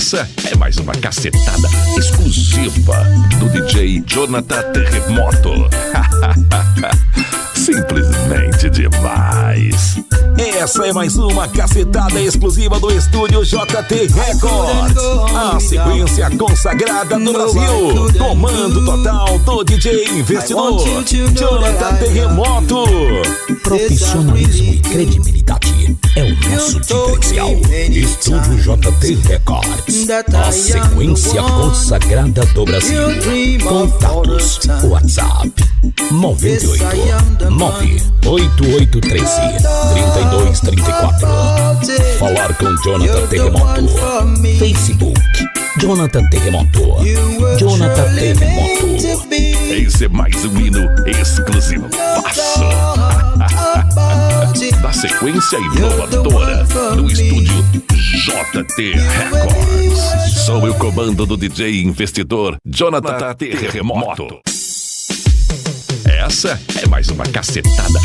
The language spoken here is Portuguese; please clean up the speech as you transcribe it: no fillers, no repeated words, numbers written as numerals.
Essa é mais uma cacetada exclusiva do DJ Jonathan Terremoto. Simplesmente demais. Essa é mais uma cacetada exclusiva do estúdio JT Records. A sequência consagrada no Brasil. Comando total do DJ investidor Jonathan Terremoto. Profissionalismo e credibilidade é o nosso diferencial. Estúdio JT Records. A sequência consagrada do Brasil. Contatos WhatsApp 98 98813 3234. Falar com Jonathan Terremoto. Facebook Jonathan Terremoto. Jonathan Terremoto. Esse é mais um hino exclusivo da sequência inovadora do estúdio JT Records. Sou o comando do DJ investidor Jonathan Terremoto. Essa é mais uma cacetada